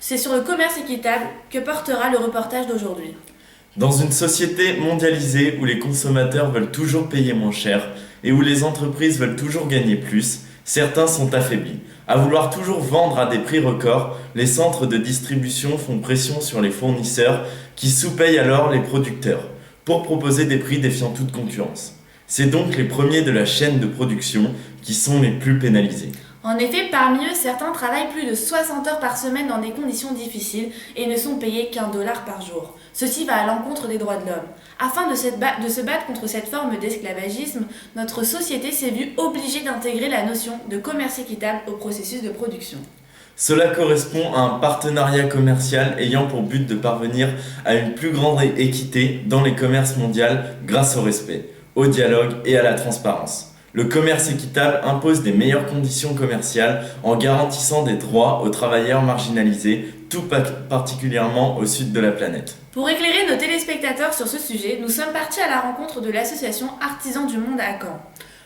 C'est sur le commerce équitable que portera le reportage d'aujourd'hui. Dans une société mondialisée où les consommateurs veulent toujours payer moins cher et où les entreprises veulent toujours gagner plus, certains sont affaiblis. À vouloir toujours vendre à des prix records, les centres de distribution font pression sur les fournisseurs qui sous-payent alors les producteurs pour proposer des prix défiant toute concurrence. C'est donc les premiers de la chaîne de production qui sont les plus pénalisés. En effet, parmi eux, certains travaillent plus de 60 heures par semaine dans des conditions difficiles et ne sont payés qu'1 $ par jour. Ceci va à l'encontre des droits de l'homme. Afin de se battre contre cette forme d'esclavagisme, notre société s'est vue obligée d'intégrer la notion de commerce équitable au processus de production. Cela correspond à un partenariat commercial ayant pour but de parvenir à une plus grande équité dans les commerces mondiaux grâce au respect, au dialogue et à la transparence. Le commerce équitable impose des meilleures conditions commerciales en garantissant des droits aux travailleurs marginalisés, tout particulièrement au sud de la planète. Pour éclairer nos téléspectateurs sur ce sujet, nous sommes partis à la rencontre de l'association Artisans du Monde à Caen.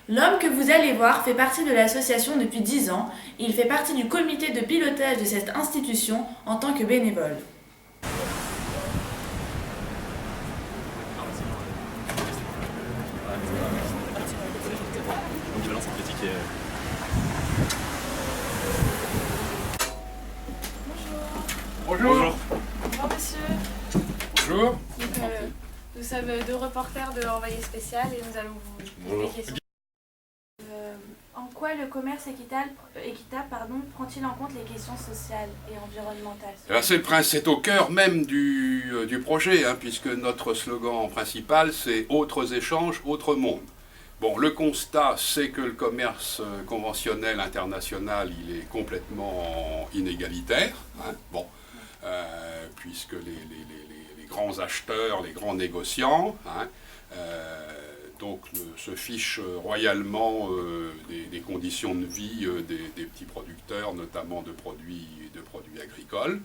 L'homme que vous allez voir fait partie de l'association depuis 10 ans et il fait partie du comité de pilotage de cette institution en tant que bénévole. Bonjour. Bonjour monsieur, Bonjour. nous sommes deux reporters de l'envoyé spécial et nous allons vous poser des questions. En quoi le commerce équitable prend-il en compte les questions sociales et environnementales? C'est au cœur même du projet, puisque notre slogan principal, c'est « Autres échanges, autres monde ». Bon, le constat, c'est que le commerce conventionnel international, il est complètement inégalitaire, puisque les grands acheteurs, les grands négociants, se fichent royalement des conditions de vie des petits producteurs, notamment de produits agricoles.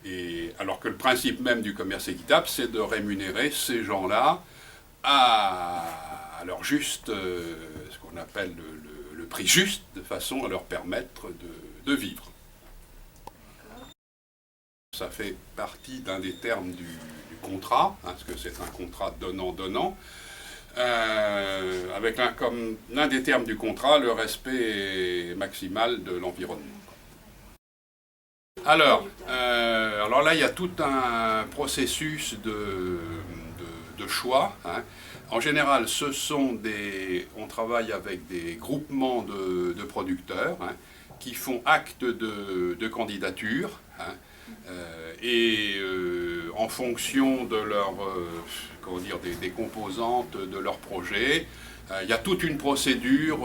Et alors que le principe même du commerce équitable, c'est de rémunérer ces gens-là à leur juste, ce qu'on appelle le prix juste, de façon à leur permettre de vivre. Ça fait partie d'un des termes du contrat, parce que c'est un contrat donnant-donnant, avec comme l'un des termes du contrat, le respect maximal de l'environnement. Alors là, il y a tout un processus de choix. En général, on travaille avec des groupements de producteurs qui font acte de candidature. En fonction de des composantes de leur projet, il y a toute une procédure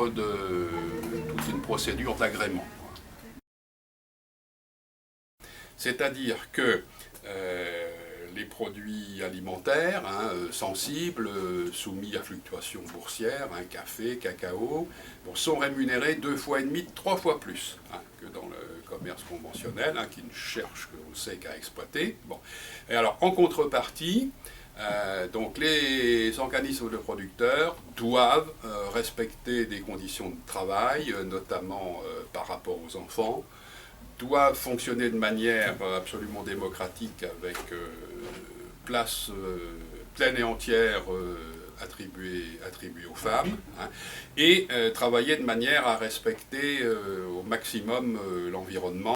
d'agrément. C'est-à-dire que les produits alimentaires sensibles, soumis à fluctuations boursières, café, cacao, sont rémunérés 2,5 fois, 3 fois plus que dans le commerce conventionnel, qui ne cherche, on sait, qu'à exploiter. Et alors, en contrepartie, donc les organismes de producteurs doivent respecter des conditions de travail, notamment par rapport aux enfants, doivent fonctionner de manière absolument démocratique avec place pleine et entière attribuée aux femmes, et travailler de manière à respecter au maximum l'environnement.